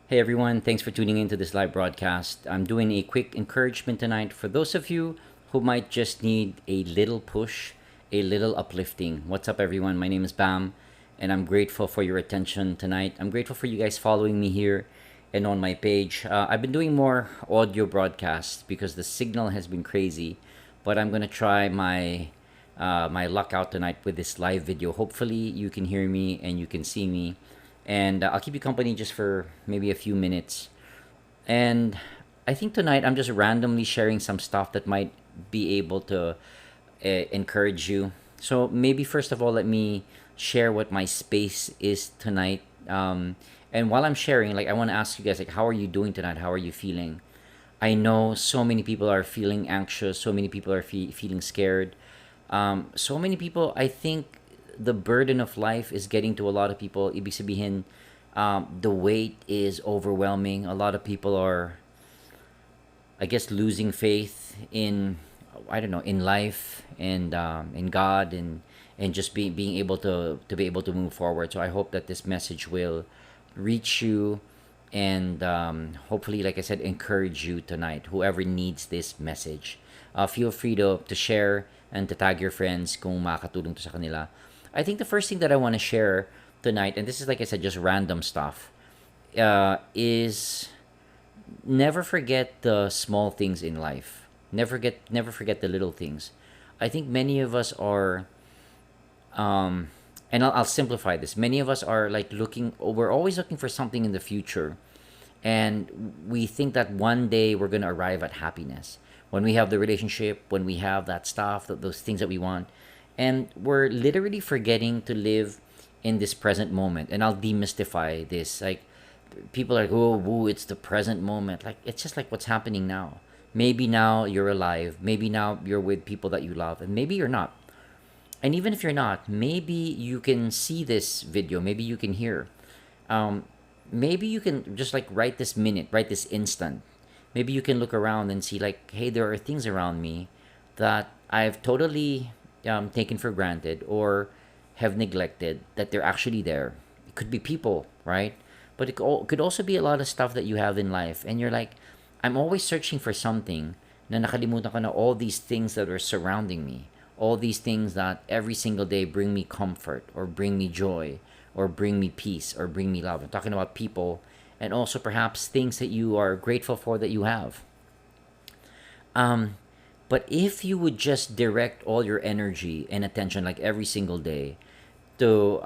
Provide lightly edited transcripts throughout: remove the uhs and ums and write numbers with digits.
Hey everyone, thanks for tuning into this live broadcast. I'm doing a quick encouragement tonight for those of you who might just need a little push, a little uplifting. What's up, everyone? My name is Bam, and I'm grateful for your attention tonight. I'm grateful for you guys following me here and on my page. I've been doing more audio broadcasts because the signal has been crazy, but I'm gonna try my luck out tonight with this live video. Hopefully, you can hear me and you can see me, and I'll keep you company just for maybe a few minutes. And I think tonight I'm just randomly sharing some stuff that might be able to encourage you. So maybe first of all, let me share what my space is tonight. And while I'm sharing, like I want to ask you guys, like, how are you doing tonight? How are you feeling? I know so many people are feeling anxious. So many people are feeling scared. So many people, I think, the burden of life is getting to a lot of people. Ibig sabihin, the weight is overwhelming. A lot of people are, I guess, losing faith in, I don't know, in life and in God and just being able to be able to move forward. So I hope that this message will reach you and hopefully, like I said, encourage you tonight. Whoever needs this message, feel free to share and to tag your friends kung makakatulong to sa kanila. I think the first thing that I want to share tonight, and this is like I said, just random stuff, is never forget the small things in life. Never forget the little things. I think many of us are, and I'll simplify this. Many of us are like looking. We're always looking for something in the future, and we think that one day we're gonna arrive at happiness when we have the relationship, when we have that stuff, those things that we want, and we're literally forgetting to live in this present moment. And I'll demystify this. Like people are like, oh, woo, it's the present moment. Like it's just like what's happening now. Maybe now you're alive. Maybe now you're with people that you love, and maybe you're not. And even if you're not, maybe you can see this video. Maybe you can hear. Um, Maybe you can just like right this minute, right this instant. Maybe you can look around and see like, hey, there are things around me that I've totally taken for granted or have neglected that they're actually there. It could be people, right? But could also be a lot of stuff that you have in life, and you're like, I'm always searching for something na nakalimutan ko na all these things that are surrounding me, all these things that every single day bring me comfort or bring me joy or bring me peace or bring me love. I'm talking about people and also perhaps things that you are grateful for that you have. Um, but if you would just direct all your energy and attention, like every single day, to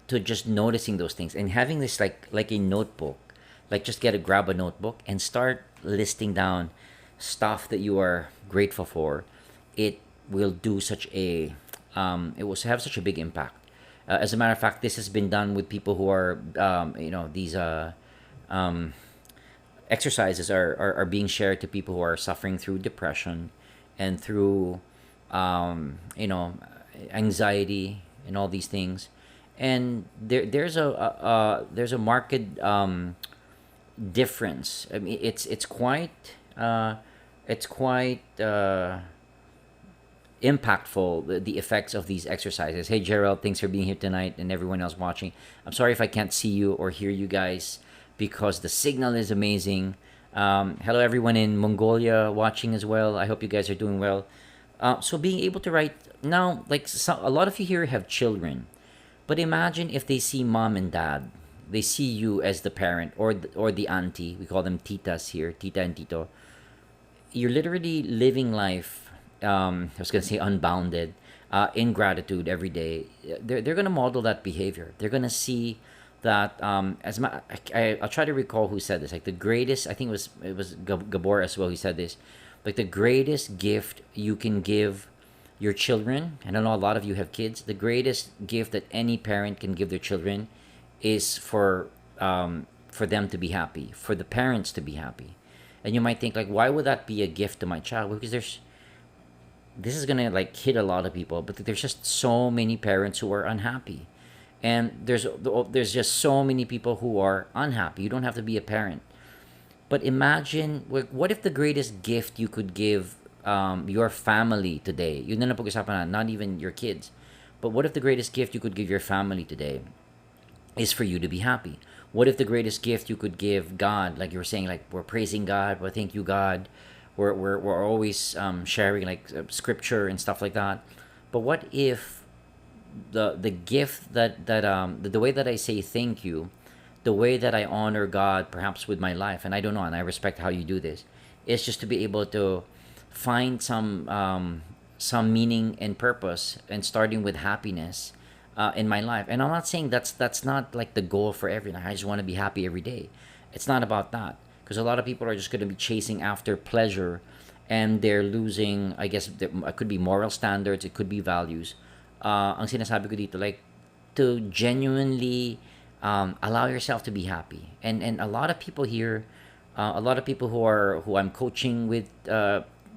just noticing those things and having this like a notebook, like just grab a notebook and start listing down stuff that you are grateful for, it will do such a it will have such a big impact. As a matter of fact, this has been done with people who are these um, exercises are being shared to people who are suffering through depression and through anxiety and all these things. And there's a marked difference. I mean, uh, it's quite impactful, the effects of these exercises. Hey Gerald, thanks for being here tonight, and everyone else watching. I'm sorry if I can't see you or hear you guys because the signal is amazing. Hello everyone in Mongolia watching as well. I hope you guys are doing well. So being able to write now, like a lot of you here have children, but imagine if they see mom and dad, they see you as the parent or the auntie. We call them titas here, tita and tito. You're literally living life. I was gonna say unbounded, in gratitude every day. They're gonna model that behavior. They're gonna see that I'll try to recall who said this. Like the greatest, I think it was Gabor as well. Who said this, like the greatest gift you can give your children. And I know a lot of you have kids. The greatest gift that any parent can give their children is for them to be happy, for the parents to be happy. And you might think like, why would that be a gift to my child? Well, because this is gonna like hit a lot of people, but there's just so many parents who are unhappy, and there's just so many people who are unhappy. You don't have to be a parent, but imagine what if the greatest gift you could give your family today, yun na lang pag-usapan na, not even your kids, but what if the greatest gift you could give your family today is for you to be happy? What if the greatest gift you could give God, like you were saying, like we're praising God, well, thank you, God. We're always sharing like scripture and stuff like that. But what if the gift the way that I say thank you, the way that I honor God perhaps with my life, and I don't know, and I respect how you do this, is just to be able to find some meaning and purpose, and starting with happiness in my life. And I'm not saying that's not like the goal for everyone. I just want to be happy every day. It's not about that, because a lot of people are just going to be chasing after pleasure, and they're losing, I guess, it could be moral standards, it could be values. Ang sinasabi ko dito, like, to genuinely allow yourself to be happy. And a lot of people here, a lot of people who I'm coaching with,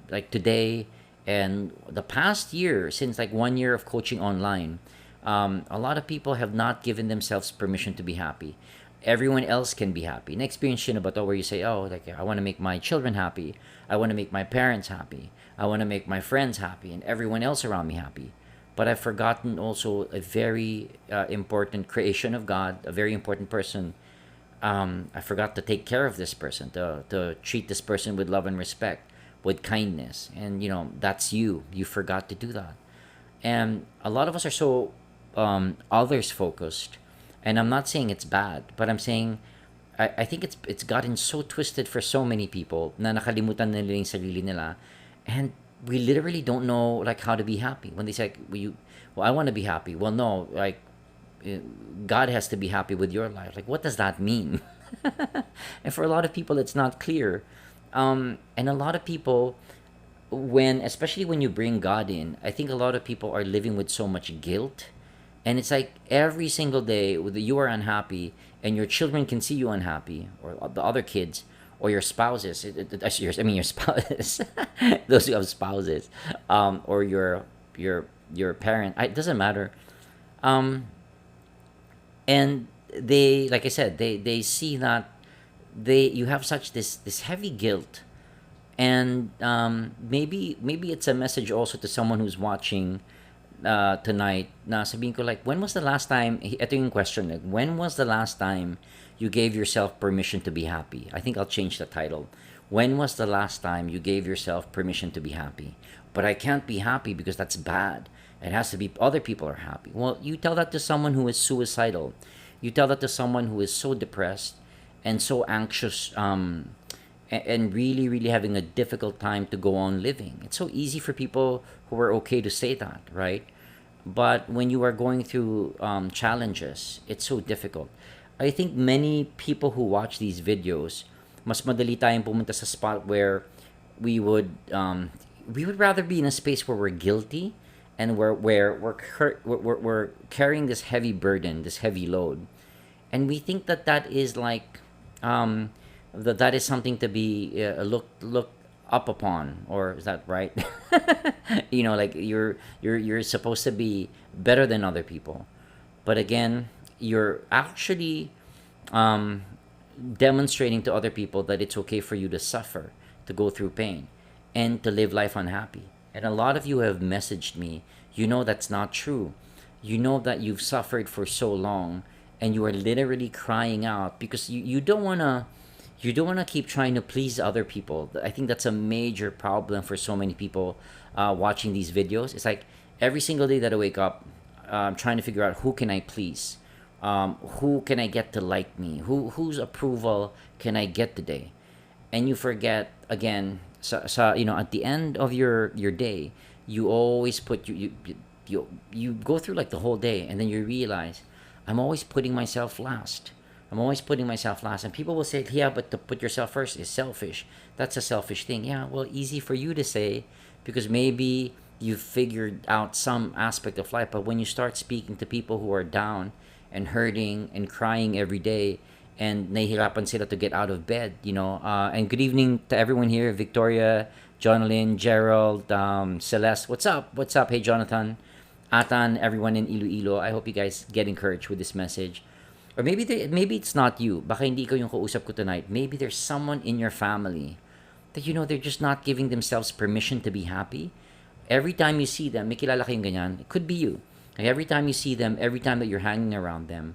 like today, and the past year, since like 1 year of coaching online, a lot of people have not given themselves permission to be happy. Everyone else can be happy. Na experience yun ba to, where you say, oh, like, I want to make my children happy, I want to make my parents happy, I want to make my friends happy, and everyone else around me happy. But I've forgotten also a very important creation of God, a very important person. I forgot to take care of this person, to treat this person with love and respect, with kindness. And, that's you. You forgot to do that. And a lot of us are so others focused. And I'm not saying it's bad, but I'm saying I think it's gotten so twisted for so many people na nakalimutan nila yung sarili nila, and we literally don't know like how to be happy. When they say, well, I want to be happy. Well, no, like, God has to be happy with your life. Like, what does that mean? And for a lot of people, it's not clear. And a lot of people, especially when you bring God in, I think a lot of people are living with so much guilt. And it's like every single day you are unhappy, and your children can see you unhappy, or the other kids, or your spouses. I mean, your spouses, those who have spouses, or your parent. It doesn't matter. Um, and they, like I said, they see that you have such this heavy guilt. And maybe it's a message also to someone who's watching tonight, na sabihin ko, like, when was the last time, ito yung question, like, when was the last time you gave yourself permission to be happy? I think I'll change the title. When was the last time you gave yourself permission to be happy? But I can't be happy because that's bad. It has to be other people are happy. Well, you tell that to someone who is suicidal. You tell that to someone who is so depressed and so anxious, and really, really having a difficult time to go on living. It's so easy for people who are okay to say that, right? But when you are going through challenges, it's so difficult. I think many people who watch these videos, mas madali tayong pumunta sa spot where we would rather be in a space where we're guilty, and where we're carrying this heavy burden, this heavy load, and we think that is like that is something to be look up upon, or is that right? Like you're supposed to be better than other people, but again, you're actually um, demonstrating to other people that it's okay for you to suffer, to go through pain, and to live life unhappy. And a lot of you have messaged me. That's not true. You know that you've suffered for so long, and you are literally crying out because you don't wanna keep trying to please other people. I think that's a major problem for so many people watching these videos. It's like every single day that I wake up, I'm trying to figure out who can I please, who can I get to like me, whose approval can I get today, and you forget again. At the end of your day, you always put you go through like the whole day, and then you realize, I'm always putting myself last. I'm always putting myself last. And people will say, yeah, but to put yourself first is selfish. That's a selfish thing. Yeah, well, easy for you to say because maybe you've figured out some aspect of life. But when you start speaking to people who are down and hurting and crying every day, and nahihirapan sila to get out of bed, and good evening to everyone here, Victoria, Jonalyn, Gerald, Celeste. What's up? What's up? Hey, Jonathan, Atan, everyone in Iloilo. I hope you guys get encouraged with this message. Or maybe it's not you. Baka hindi ikaw yung kausap ko tonight. Maybe there's someone in your family that they're just not giving themselves permission to be happy. Every time you see them, may kilala kayong ganyan. It could be you. Like every time you see them, every time that you're hanging around them,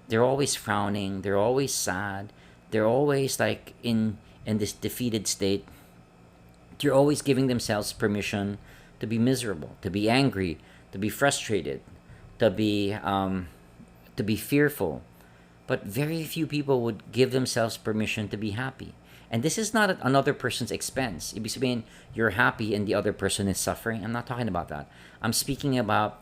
they're always frowning, they're always sad, they're always like in this defeated state. They're always giving themselves permission to be miserable, to be angry, to be frustrated, to be to be fearful. But very few people would give themselves permission to be happy. And this is not at another person's expense. Ibig sabihin, you're happy and the other person is suffering. I'm not talking about that. I'm speaking about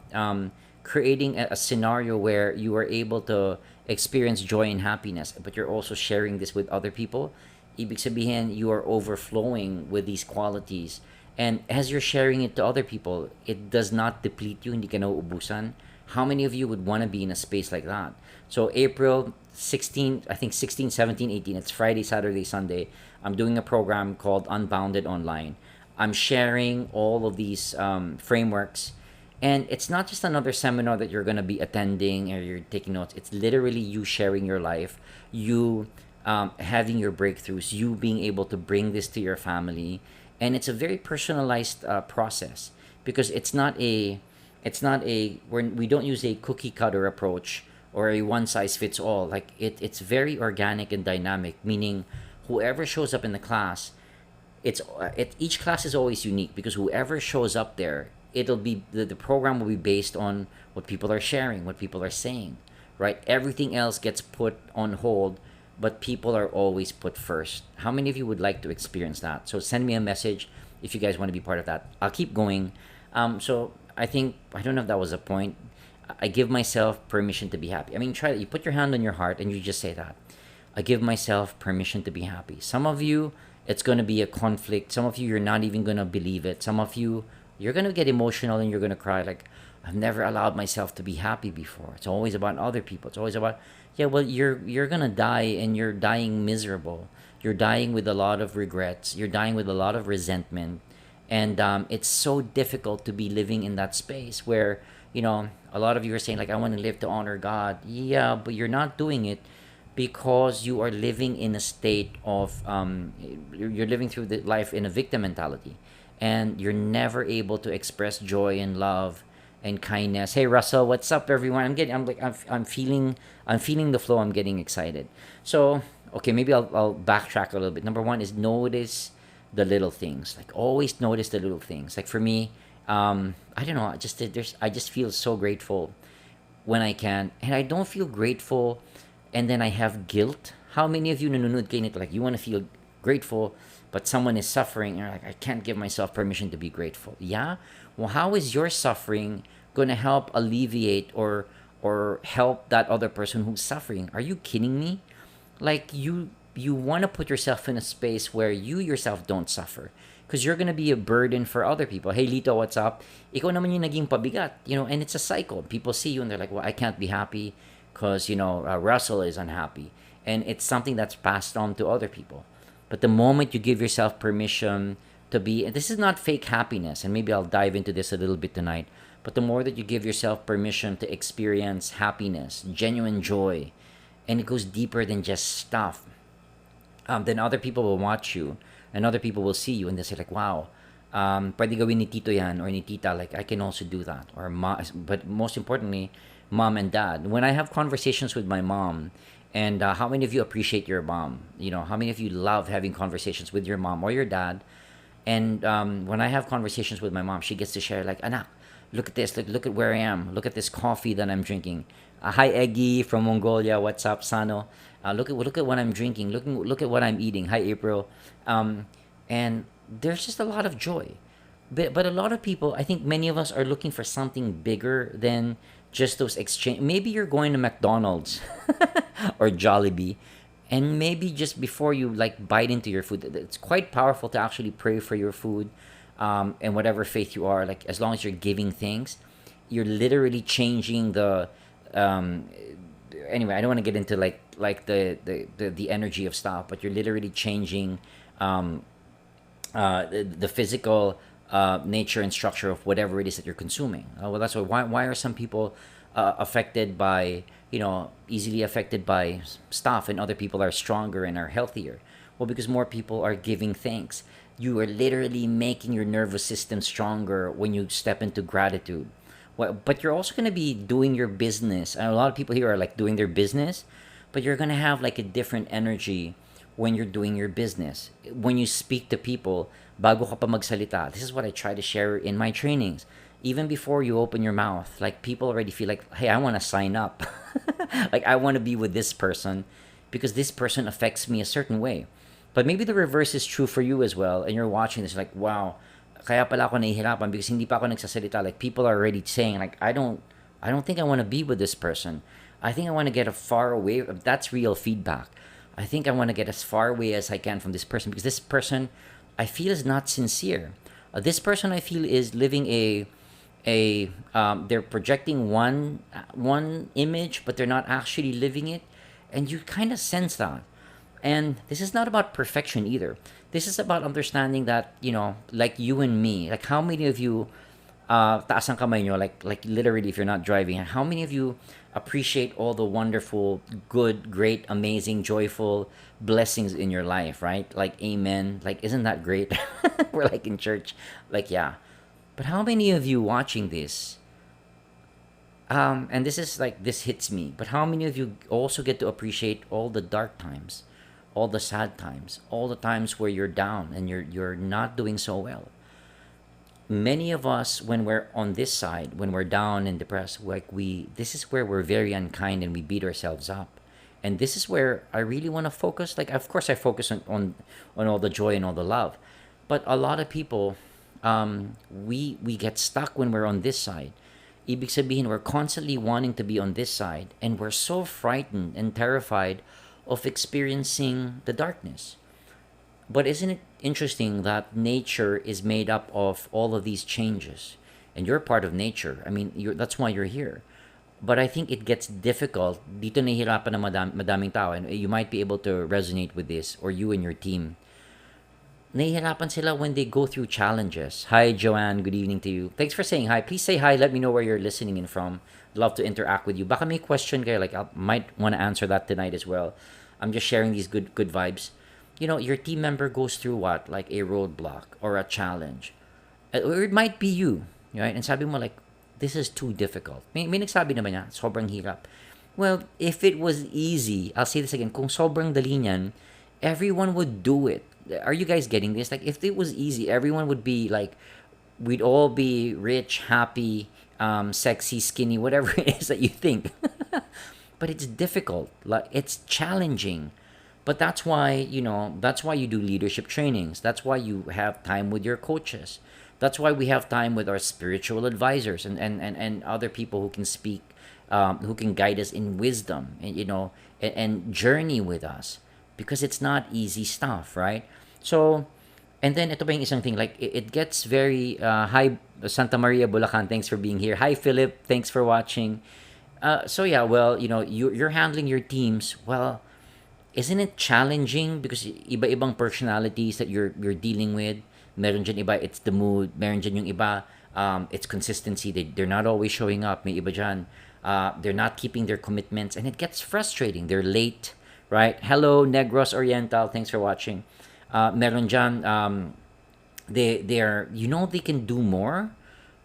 creating a scenario where you are able to experience joy and happiness, but you're also sharing this with other people. Ibig sabihin, you are overflowing with these qualities. And as you're sharing it to other people, it does not deplete you, hindi ka nauubusan. How many of you would want to be in a space like that? So April 16, I think 16, 17, 18, it's Friday, Saturday, Sunday. I'm doing a program called Unbounded Online. I'm sharing all of these frameworks. And it's not just another seminar that you're going to be attending or you're taking notes. It's literally you sharing your life, you having your breakthroughs, you being able to bring this to your family. And it's a very personalized process because we don't use a cookie cutter approach or a one size fits all. Like it's very organic and dynamic, meaning whoever shows up in the class, each class is always unique because whoever shows up there, it'll be the program will be based on what people are sharing, what people are saying, right? Everything else gets put on hold, but people are always put first. How many of you would like to experience that? So send me a message if you guys want to be part of that. I'll keep going. So I think I don't know if that was a point. I give myself permission to be happy. I mean, try it. You put your hand on your heart and you just say that. I give myself permission to be happy. Some of you, it's going to be a conflict. Some of you, you're not even going to believe it. Some of you, you're going to get emotional and you're going to cry like, I've never allowed myself to be happy before. It's always about other people. It's always about, yeah, well, you're going to die and you're dying miserable. You're dying with a lot of regrets. You're dying with a lot of resentment. And it's so difficult to be living in that space where, a lot of you are saying, like, I want to live to honor God. Yeah, but you're not doing it because you are living in a state of, you're living through the life in a victim mentality. And you're never able to express joy and love and kindness. Hey Russell, what's up everyone? I'm feeling the flow. I'm getting excited. So, okay, maybe I'll backtrack a little bit. Number one is notice the little things. Like always notice the little things. Like for me, I don't know, I just feel so grateful when I can. And I don't feel grateful and then I have guilt. How many of you nanonood kayo nito, like you want to feel grateful but someone is suffering and you're like, I can't give myself permission to be grateful. Yeah? Well, how is your suffering going to help alleviate or help that other person who's suffering? Are you kidding me? Like you want to put yourself in a space where you yourself don't suffer because you're going to be a burden for other people. Hey Lito, what's up? Ikaw naman yung naging pabigat, and it's a cycle. People see you and they're like, well, I can't be happy because Russell is unhappy, and it's something that's passed on to other people. But the moment you give yourself permission to be, and this is not fake happiness, and maybe I'll dive into this a little bit tonight, but the more that you give yourself permission to experience happiness, genuine joy, and it goes deeper than just stuff, then other people will watch you and other people will see you and they'll say like, wow, pwede gawin ni Tito yan or ni Tita, like I can also do that. But most importantly, mom and dad. When I have conversations with my mom, and how many of you appreciate your mom? How many of you love having conversations with your mom or your dad? And when I have conversations with my mom, she gets to share like, anak, look at this, look at where I am, look at this coffee that I'm drinking. Hi Eggy from Mongolia, what's up, Sano? Look at what I'm drinking. Look at what I'm eating. Hi April, and there's just a lot of joy, but a lot of people, I think many of us are looking for something bigger than just those exchange. Maybe you're going to McDonald's or Jollibee, and maybe just before you like bite into your food, it's quite powerful to actually pray for your food, and whatever faith you are. Like as long as you're giving things, you're literally changing the. Anyway, I don't want to get into like the energy of stuff, but you're literally changing the physical nature and structure of whatever it is that you're consuming. Well, that's why are some people affected by easily affected by stuff, and other people are stronger and are healthier? Well, because more people are giving thanks. You are literally making your nervous system stronger when you step into gratitude. But you're also going to be doing your business. And a lot of people here are like doing their business, but you're going to have like a different energy when you're doing your business. When you speak to people, bago ka pa magsalita, this is what I try to share in my trainings. Even before you open your mouth, like people already feel like, hey, I want to sign up. Like I want to be with this person because this person affects me a certain way. But maybe the reverse is true for you as well. And you're watching this like, wow, kaya pala ako nahihirapan because hindi pa ako nagsasalita. Like people are already saying like, I don't think I want to be with this person. I think I want to get as far away. That's real feedback. I think I want to get as far away as I can from this person because this person I feel is not sincere. This person I feel is living they're projecting one image but they're not actually living it, and you kind of sense that. And this is not about perfection either. This is about understanding that, like you and me, like how many of you, taas ang kamay nyo, like literally if you're not driving, how many of you appreciate all the wonderful, good, great, amazing, joyful blessings in your life, right? Like, amen. Like, isn't that great? We're like in church. Like, yeah. But how many of you watching this, and this is like, this hits me, but how many of you also get to appreciate all the dark times, all the sad times, all the times where you're down and you're not doing so well? Many of us, when we're on this side, when we're down and depressed, like this is where we're very unkind and we beat ourselves up. And this is where I really want to focus. Like, of course I focus on all the joy and all the love, but a lot of people, we get stuck when we're on this side. Ibig sabihin, we're constantly wanting to be on this side, and we're so frightened and terrified of experiencing the darkness. But isn't it interesting that nature is made up of all of these changes? And you're part of nature. I mean, that's why you're here. But I think it gets difficult. Dito nahihirapan na madaming tao. And you might be able to resonate with this, or you and your team. Nahihirapan sila when they go through challenges. Hi, Joanne. Good evening to you. Thanks for saying hi. Please say hi. Let me know where you're listening in from. Love to interact with you. Baka may question kayo. Like, I might want to answer that tonight as well. I'm just sharing these good vibes. Your team member goes through what? Like a roadblock or a challenge. Or it might be you. Right? And sabi mo like, this is too difficult. May nagsabi naman niya, sobrang hirap. Well, if it was easy, I'll say this again, kung sobrang dali niyan, everyone would do it. Are you guys getting this? Like, if it was easy, everyone would be like, we'd all be rich, happy, sexy, skinny, whatever it is that you think. But it's difficult. Like, it's challenging. But that's why, that's why you do leadership trainings. That's why you have time with your coaches. That's why we have time with our spiritual advisors and other people who can speak, who can guide us in wisdom and journey with us, because it's not easy stuff, right? So, and then ito pa yung isang thing, like it gets very, hi Santa Maria, Bulacan, thanks for being here. Hi Philip, thanks for watching. So yeah, well, you're handling your teams. Well, isn't it challenging because iba-ibang personalities that you're dealing with? Meron dyan iba, it's the mood. Meron dyan yung iba, it's consistency. They're not always showing up. May iba dyan, they're not keeping their commitments, and it gets frustrating. They're late, right? Hello, Negros Oriental. Thanks for watching. Meron dyan, they're, they can do more,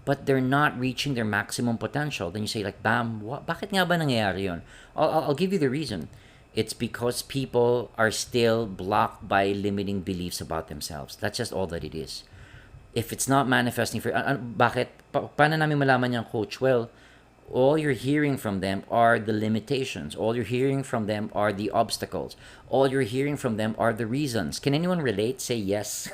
but they're not reaching their maximum potential. Then you say like, Bam, bakit nga ba nangyayari yun? I'll give you the reason. It's because people are still blocked by limiting beliefs about themselves. That's just all that it is. If it's not manifesting for, bakit? Paano namin malaman yan, coach? Well, all you're hearing from them are the limitations. All you're hearing from them are the obstacles. All you're hearing from them are the reasons. Can anyone relate? Say yes.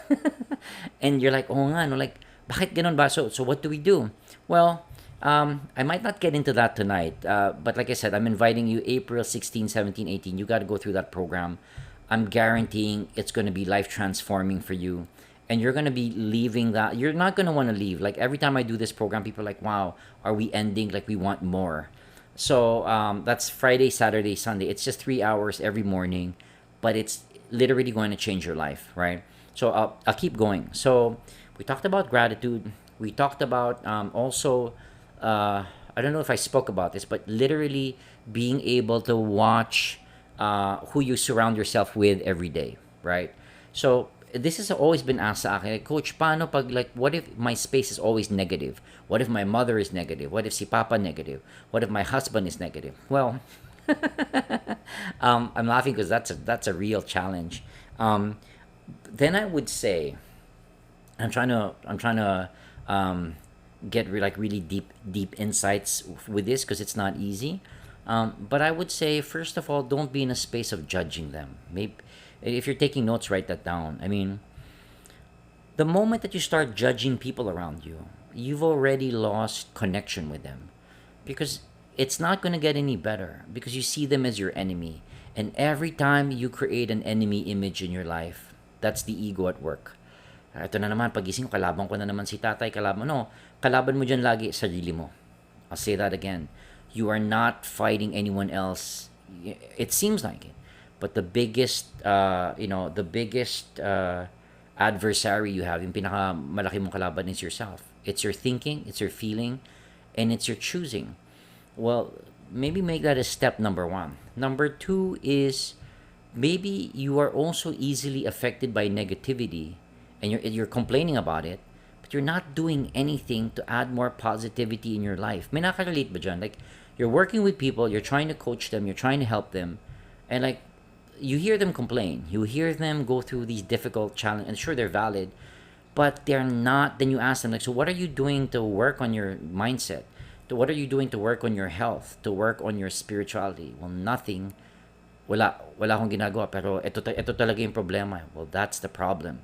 And you're like, oh nga, no, like, bakit ganun ba? So what do we do? Well, I might not get into that tonight, but like I said, I'm inviting you April 16, 17, 18. You got to go through that program. I'm guaranteeing it's going to be life transforming for you. And you're going to be leaving that. You're not going to want to leave. Like every time I do this program, people are like, wow, are we ending? Like we want more. So that's Friday, Saturday, Sunday. It's just 3 hours every morning, but it's literally going to change your life, right? So I'll keep going. So we talked about gratitude. We talked about also, I don't know if I spoke about this, but literally being able to watch who you surround yourself with every day, right? So this has always been asked sa akin, like, Coach, paano pag, like, what if my space is always negative? What if my mother is negative? What if si Papa negative? What if my husband is negative? Well, I'm laughing because that's a real challenge. Um, then I would say, I'm trying to get like really deep insights with this because it's not easy. But I would say, first of all, don't be in a space of judging them. Maybe if you're taking notes, write that down. I mean, the moment that you start judging people around you, you've already lost connection with them, because it's not going to get any better because you see them as your enemy. And every time you create an enemy image in your life, that's the ego at work. Ito na naman, pagising ko, kalaban ko na naman si tatay, kalaban, no, kalaban mo dyan lagi, sarili mo. I'll say that again. You are not fighting anyone else. It seems like it. But the biggest, the biggest adversary you have, yung pinaka malaki mong kalaban is yourself. It's your thinking, it's your feeling, and it's your choosing. Well, maybe make that a step number one. Number two is maybe you are also easily affected by negativity, and you're complaining about it, but you're not doing anything to add more positivity in your life. May nakarelate ba dyan? Like, you're working with people, you're trying to coach them, you're trying to help them, and like, you hear them complain, you hear them go through these difficult challenges, and sure, they're valid, but they're not. Then you ask them, like, so what are you doing to work on your mindset? What are you doing to work on your health, to work on your spirituality? Well, nothing. Wala akong ginagawa, pero ito talaga yung problema. Well, that's the problem.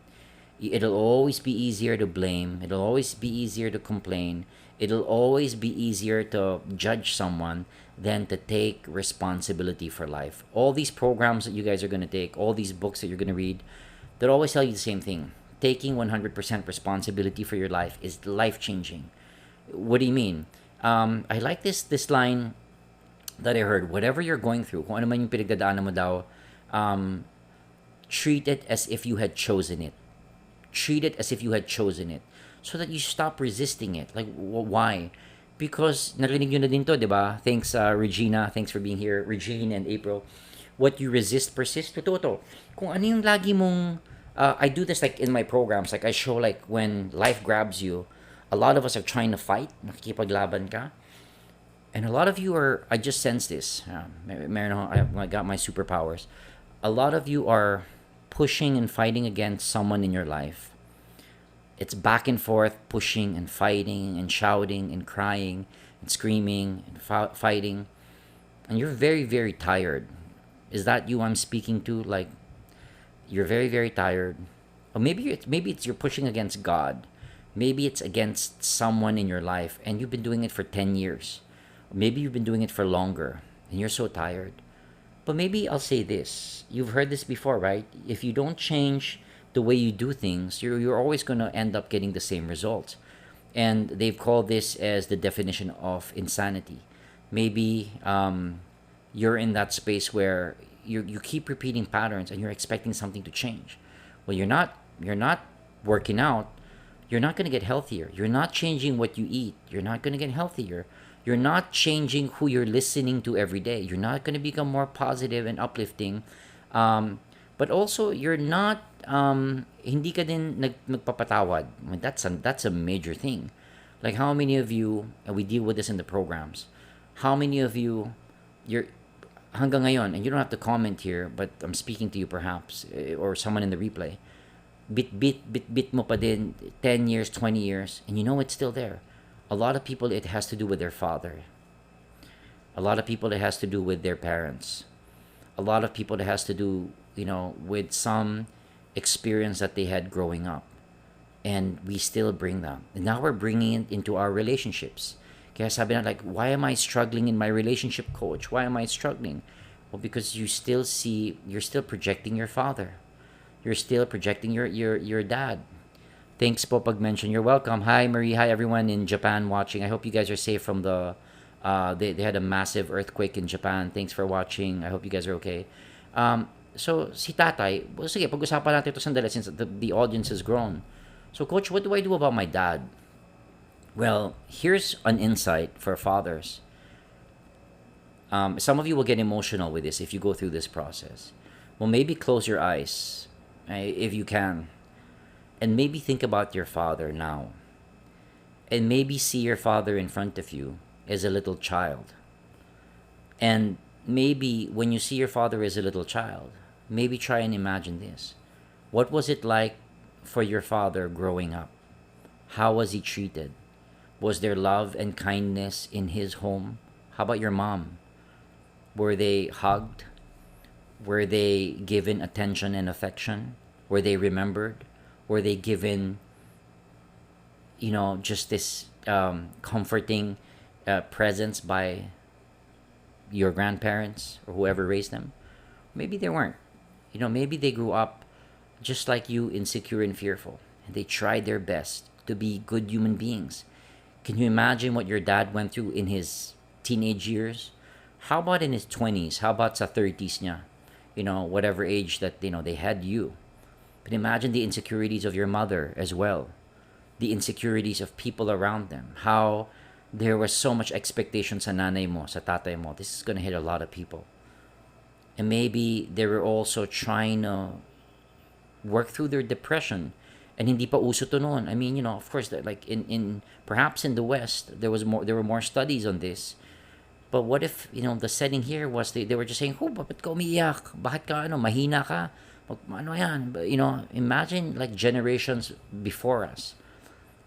It'll always be easier to blame. It'll always be easier to complain. It'll always be easier to judge someone than to take responsibility for life. All these programs that you guys are going to take, all these books that you're going to read, they'll always tell you the same thing. Taking 100% responsibility for your life is life-changing. What do you mean? I like this line that I heard. Whatever you're going through, kung ano man yung pinagdadaanan mo daw, treat it as if you had chosen it. Treat it as if you had chosen it, so that you stop resisting it. Like, why? Because narinig nyo na din to, di ba? Thanks, Regina. Thanks for being here, Regine and April. What you resist persists. Totoo to. Kung ano yung lagi mong, I do this like in my programs. Like, I show like when life grabs you, a lot of us are trying to fight. Nakikipaglaban ka. And a lot of you are, I just sense this. I got my superpowers. A lot of you are pushing and fighting against someone in your life. It's back and forth, pushing and fighting and shouting and crying and screaming and fighting. And you're very, very tired. Is that you I'm speaking to? Like, you're very, very tired. Or maybe it's you're pushing against God. Maybe it's against someone in your life and you've been doing it for 10 years. Or maybe you've been doing it for longer and you're so tired. But maybe I'll say this. You've heard this before, right? If you don't change the way you do things, you're always going to end up getting the same results. And they've called this as the definition of insanity. Maybe you're in that space where you keep repeating patterns and you're expecting something to change. Well, you're not working out. You're not going to get healthier. You're not changing what you eat. You're not going to get healthier. You're not changing who you're listening to every day. You're not going to become more positive and uplifting. But also, you're not, hindi ka din magpapatawad. I mean, that's a major thing. Like, how many of you, and we deal with this in the programs, how many of you, you're, hanggang ngayon, and you don't have to comment here, but I'm speaking to you perhaps, or someone in the replay, bit mo pa din, 10 years, 20 years, and you know it's still there. A lot of people, it has to do with their father. A lot of people, it has to do with their parents. A lot of people, it has to do, with some experience that they had growing up. And we still bring them. And now we're bringing it into our relationships. Kaya sabi na, like, why am I struggling in my relationship, coach? Why am I struggling? Well, because you're still projecting your father. You're still projecting your dad. Thanks po pag-mention. You're welcome. Hi, Marie. Hi, everyone in Japan watching. I hope you guys are safe from the... They had a massive earthquake in Japan. Thanks for watching. I hope you guys are okay. So, si tatay... Well, sige, pag-usapan natin ito sandali since the audience has grown. So, coach, what do I do about my dad? Well, here's an insight for fathers. Some of you will get emotional with this if you go through this process. Well, maybe close your eyes if you can. And maybe think about your father now. And maybe see your father in front of you as a little child. And maybe when you see your father as a little child, maybe try and imagine this. What was it like for your father growing up? How was he treated? Was there love and kindness in his home? How about your mom? Were they hugged? Were they given attention and affection? Were they remembered? Were they given, just this comforting presence by your grandparents or whoever raised them? Maybe they weren't. Maybe they grew up just like you, insecure and fearful. And they tried their best to be good human beings. Can you imagine what your dad went through in his teenage years? How about in his 20s? How about sa 30s niya? Whatever age that, they had you. But imagine the insecurities of your mother as well. The insecurities of people around them. How there was so much expectation sa nanay mo, sa tatay mo. This is going to hit a lot of people. And maybe they were also trying to work through their depression. And hindi pa uso to noon. I mean, of course, like in perhaps in the West, there were more studies on this. But what if, the setting here was they were just saying, "Oh, bakit ka umiiyak? Bakit ka, mahina ka? Ano yan?" But, imagine like generations before us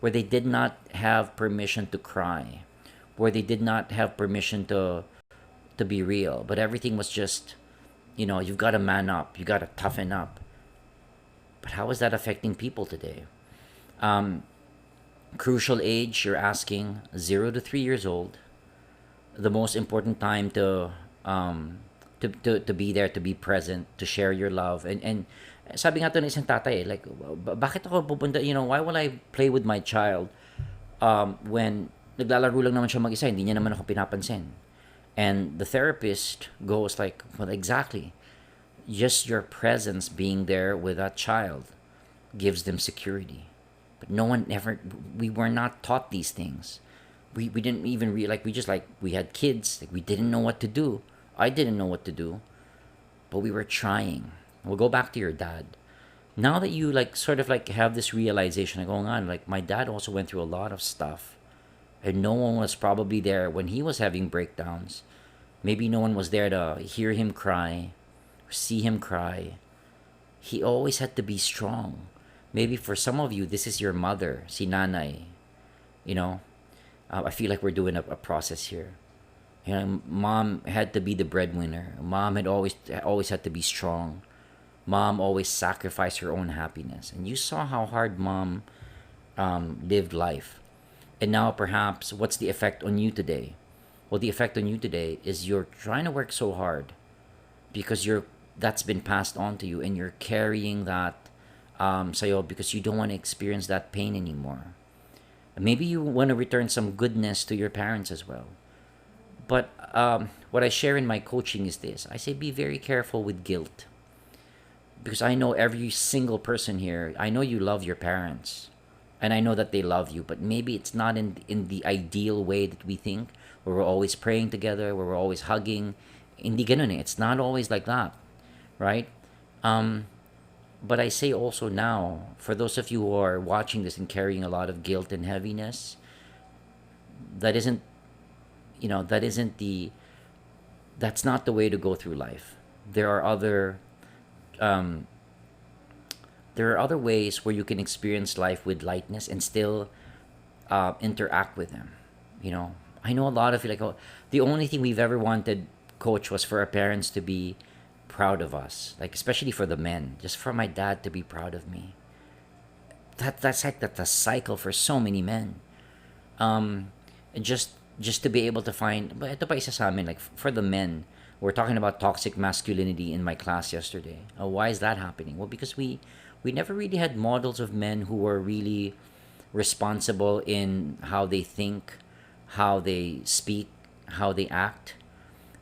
where they did not have permission to cry, where they did not have permission to be real, but everything was just, you've got to man up, you got to toughen up. But how is that affecting people today? Crucial age, you're asking, 0 to 3 years old. The most important time to be there, to be present, to share your love. And sabi nga to ng isang tatay, like, bakit ako pupunta, why will I play with my child when naglalaro lang naman siya mag-isa, hindi niya naman ako pinapansin. And the therapist goes like, well, exactly. Just your presence being there with that child gives them security. But we were not taught these things. We didn't even we had kids, like we didn't know what to do. I didn't know what to do, but we were trying. We'll go back to your dad. Now that you sort of have this realization going on, like my dad also went through a lot of stuff, and no one was probably there when he was having breakdowns. Maybe no one was there to hear him cry, see him cry. He always had to be strong. Maybe for some of you, this is your mother, si nanay. I feel like we're doing a process here. Mom had to be the breadwinner. Mom had always had to be strong. Mom always sacrificed her own happiness, and you saw how hard mom lived life. And now perhaps what's the effect on you today? Well, the effect on you today is you're trying to work so hard because that's been passed on to you, and you're carrying that sa'yo because you don't want to experience that pain anymore. Maybe you want to return some goodness to your parents as well. But what I share in my coaching is this. I say be very careful with guilt. Because I know every single person here, I know you love your parents. And I know that they love you. But maybe it's not in the ideal way that we think, where we're always praying together, where we're always hugging. Hindi ganun eh. It's not always like that. Right? But I say also now, for those of you who are watching this and carrying a lot of guilt and heaviness, that's not the way to go through life. There are other ways where you can experience life with lightness and still interact with them. I know a lot of you the only thing we've ever wanted, coach, was for our parents to be proud of us, especially for the men, just for my dad to be proud of me. That's a cycle for so many men. And just to be able to find, but ito pa isa sa amin, for the men, we're talking about toxic masculinity in my class yesterday. Why is that happening? Well, because we never really had models of men who were really responsible in how they think, how they speak, how they act.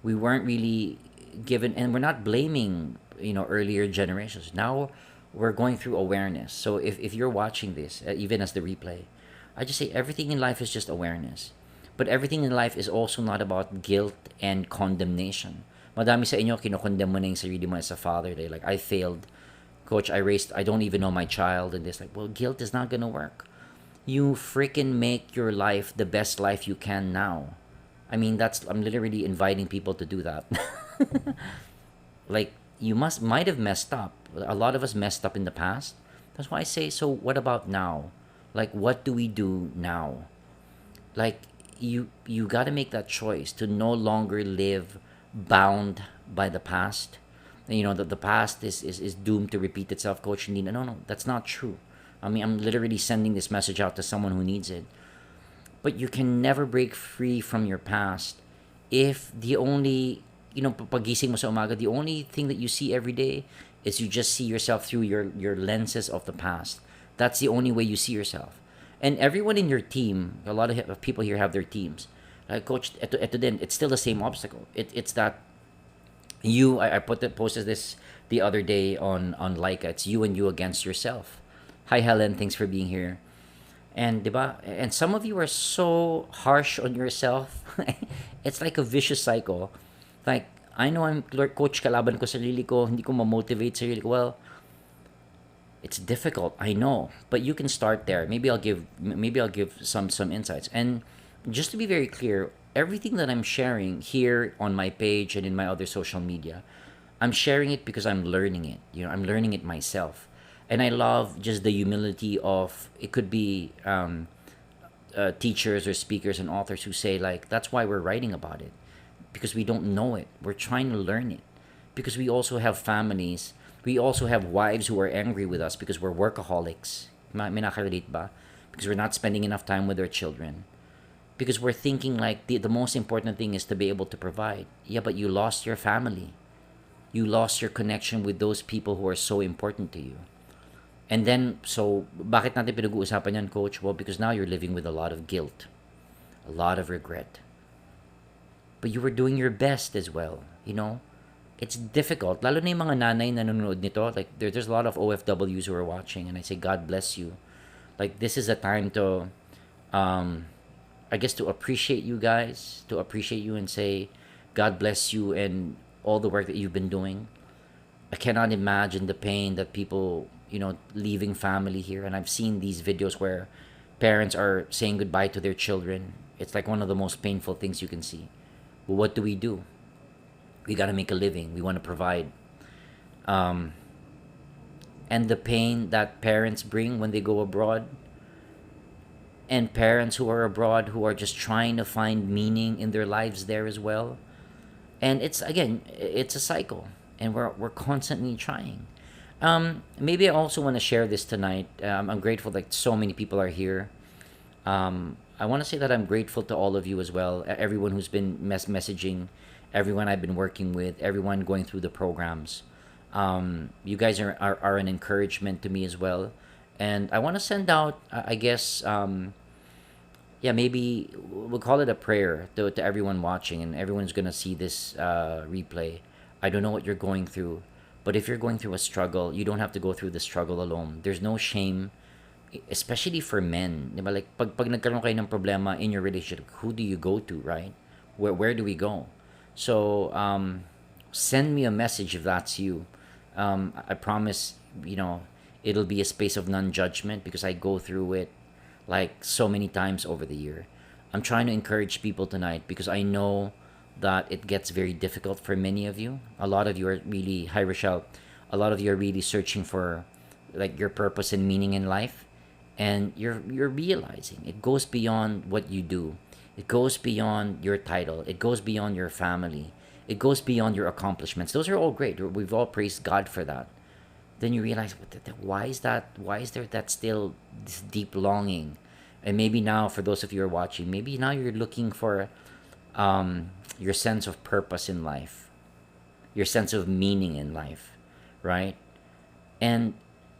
We weren't really given, and we're not blaming earlier generations. Now we're going through awareness. So if you're watching this, even as the replay, I just say everything in life is just awareness. But everything in life is also not about guilt and condemnation. Madami sa inyo kinokondem mo na yung sarili mo as a father. Like, I failed Coach, I don't even know my child, and this, like, well, guilt is not gonna work. You freaking make your life the best life you can now. I mean, I'm literally inviting people to do that. Like, you might have messed up. A lot of us messed up in the past. That's why I say, so what about now? Like, what do we do now? Like, you got to make that choice to no longer live bound by the past. And, that the past is doomed to repeat itself. Coach, Nina, no, that's not true. I mean, I'm literally sending this message out to someone who needs it. But you can never break free from your past if the only, pagising mo sa umaga, the only thing that you see every day is you just see yourself through your lenses of the past. That's the only way you see yourself. And everyone in your team, a lot of people here have their teams. Like, Coach, ito din, it's still the same obstacle. It's that I posted this the other day on Leica. It's you and you against yourself. Hi Helen, thanks for being here. And diba? And some of you are so harsh on yourself. It's like a vicious cycle. Like, I know I'm coach, kalaban ko sarili ko, hindi ko ma-motivate sarili ko. Well, it's difficult, I know, but you can start there. Maybe I'll give some insights. And just to be very clear, everything that I'm sharing here on my page and in my other social media, I'm sharing it because I'm learning it. I'm learning it myself. And I love just the humility of, it could be teachers or speakers and authors who say, like, that's why we're writing about it, because we don't know it. We're trying to learn it, because we also have families. We also have wives who are angry with us because we're workaholics. May nakarelate ba? Because we're not spending enough time with our children. Because we're thinking like the most important thing is to be able to provide. Yeah, but you lost your family. You lost your connection with those people who are so important to you. And then, so, bakit natin pinag-uusapan yan, Coach? Well, because now you're living with a lot of guilt, a lot of regret. But you were doing your best as well, It's difficult. Lalo na yung mga nanay na nanonood nito. Like, there's a lot of OFWs who are watching, and I say, God bless you. Like, this is a time to, I guess, to appreciate you guys, to appreciate you and say, God bless you and all the work that you've been doing. I cannot imagine the pain that people, leaving family here. And I've seen these videos where parents are saying goodbye to their children. It's like one of the most painful things you can see. But what do? We got to make a living. We want to provide. And the pain that parents bring when they go abroad, and parents who are abroad who are just trying to find meaning in their lives there as well. And it's a cycle, and we're constantly trying. Maybe I also want to share this tonight. I'm grateful that so many people are here. I want to say that I'm grateful to all of you as well. Everyone who's been messaging, everyone I've been working with, everyone going through the programs. You guys are an encouragement to me as well. And I want to send out, I guess, maybe we'll call it a prayer to everyone watching, and everyone's going to see this replay. I don't know what you're going through, but if you're going through a struggle, you don't have to go through the struggle alone. There's no shame, especially for men. Diba? Like, pag nagkaroon kayo ng problema in your relationship, who do you go to, right? Where do we go? So, send me a message if that's you. I promise, it'll be a space of non-judgment, because I go through it like so many times over the year. I'm trying to encourage people tonight because I know that it gets very difficult for many of you. A lot of you are really, hi Rochelle, a lot of you are really searching for like your purpose and meaning in life, and you're realizing it goes beyond what you do. It goes beyond your title. It goes beyond your family. It goes beyond your accomplishments. Those are all great. We've all praised God for that. Then you realize, why is that? Why is there that still this deep longing? And maybe now, for those of you who are watching, maybe now you're looking for your sense of purpose in life, your sense of meaning in life, right? And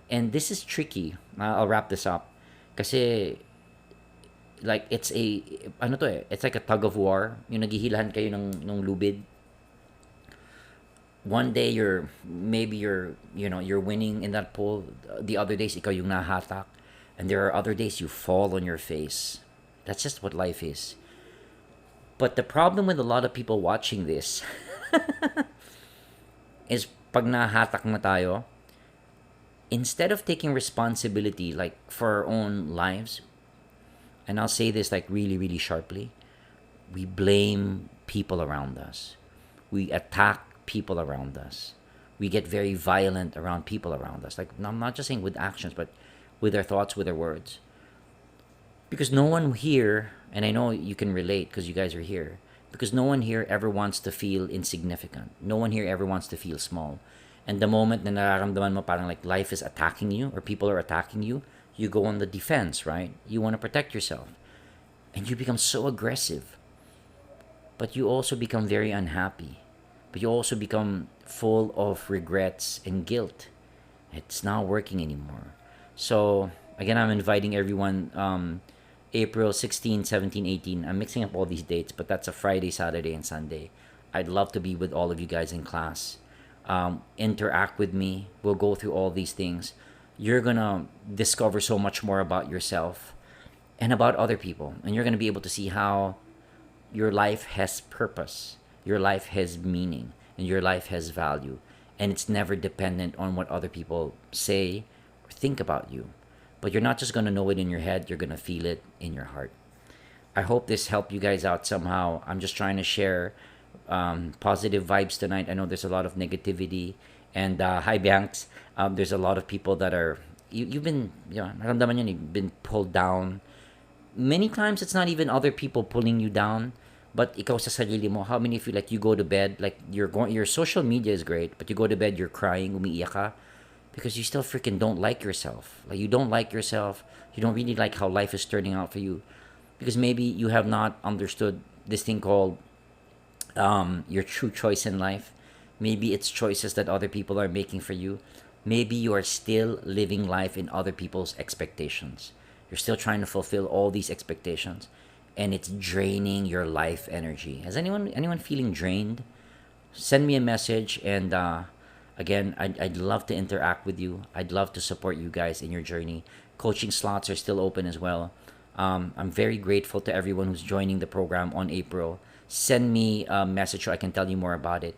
this is tricky. I'll wrap this up, kasi like it's like a tug of war. Yung naghihilahan kayo ng lubid. One day you're winning in that pool. The other days ikaw yung nahatak, and there are other days you fall on your face. That's just what life is. But the problem with a lot of people watching this is pag nahatak na tayo, instead of taking responsibility like for our own lives, and I'll say this like really, really sharply, we blame people around us. We attack people around us. We get very violent around people around us. Like, I'm not just saying with actions, but with our thoughts, with our words. Because no one here, and I know you can relate because you guys are here, because no one here ever wants to feel insignificant. No one here ever wants to feel small. And the moment na nararamdaman mo parang like life is attacking you or people are attacking you go on the defense, right? You want to protect yourself. And you become so aggressive. But you also become very unhappy. But you also become full of regrets and guilt. It's not working anymore. So, again, I'm inviting everyone, April 16, 17, 18. I'm mixing up all these dates, but that's a Friday, Saturday, and Sunday. I'd love to be with all of you guys in class. Interact with me. We'll go through all these things. You're going to discover so much more about yourself and about other people. And you're going to be able to see how your life has purpose, your life has meaning, and your life has value. And it's never dependent on what other people say or think about you. But you're not just going to know it in your head, you're going to feel it in your heart. I hope this helped you guys out somehow. I'm just trying to share positive vibes tonight. I know there's a lot of negativity. And hi, Banks. There's a lot of people that are, you've been, naramdaman yun, you've been pulled down. Many times it's not even other people pulling you down, but ikaw sa sarili mo. How many of you, like, you go to bed, like, your social media is great, but you go to bed, you're crying, umiiyak ka, because you still freaking don't like yourself. Like, you don't like yourself. You don't really like how life is turning out for you, because maybe you have not understood this thing called your true choice in life. Maybe it's choices that other people are making for you. Maybe you are still living life in other people's expectations. You're still trying to fulfill all these expectations, and it's draining your life energy. Is anyone feeling drained? Send me a message, and again, I'd love to interact with you. I'd love to support you guys in your journey. Coaching slots are still open as well. I'm very grateful to everyone who's joining the program on April. Send me a message so I can tell you more about it.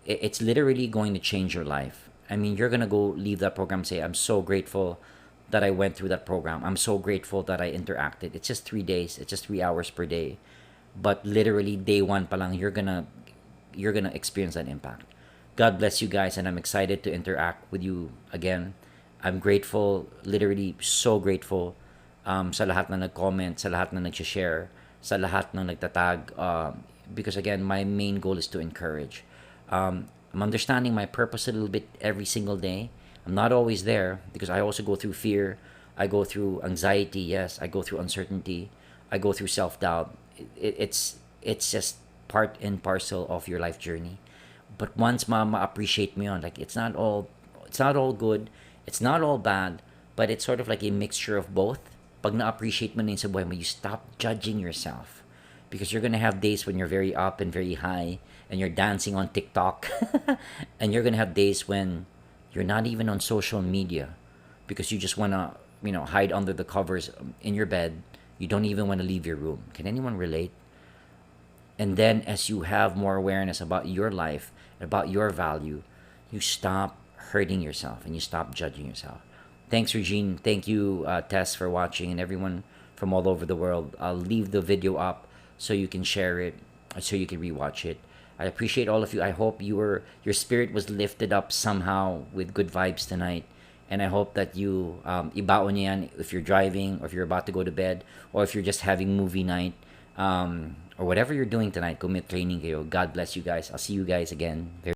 It's literally going to change your life. I mean, you're going to go leave that program and say, I'm so grateful that I went through that program. I'm so grateful that I interacted. It's just 3 days. It's just 3 hours per day. But literally day one pa lang, you're gonna experience that impact. God bless you guys, and I'm excited to interact with you again. I'm grateful, literally so grateful sa lahat na nag-comment, sa lahat na nag-share, sa lahat na nagtatag. Because again, my main goal is to encourage. I'm understanding my purpose a little bit every single day. I'm not always there because I also go through fear. I go through anxiety. Yes, I go through uncertainty. I go through self-doubt. It's just part and parcel of your life journey. But once ma-appreciate mo yun, like it's not all good, it's not all bad, but it's sort of like a mixture of both. Pag na-appreciate mo na yun sa buhay mo, you stop judging yourself. Because you're gonna have days when you're very up and very high and you're dancing on TikTok. And you're gonna have days when you're not even on social media because you just wanna, hide under the covers in your bed. You don't even wanna leave your room. Can anyone relate? And then as you have more awareness about your life, about your value, you stop hurting yourself and you stop judging yourself. Thanks, Regine. Thank you, Tess, for watching, and everyone from all over the world. I'll leave the video up so you can share it, so you can rewatch it. I appreciate all of you. I hope your spirit was lifted up somehow with good vibes tonight. And I hope that you ibaon niyo yan if you're driving or if you're about to go to bed or if you're just having movie night or whatever you're doing tonight. Kung may training kayo. God bless you guys. I'll see you guys again very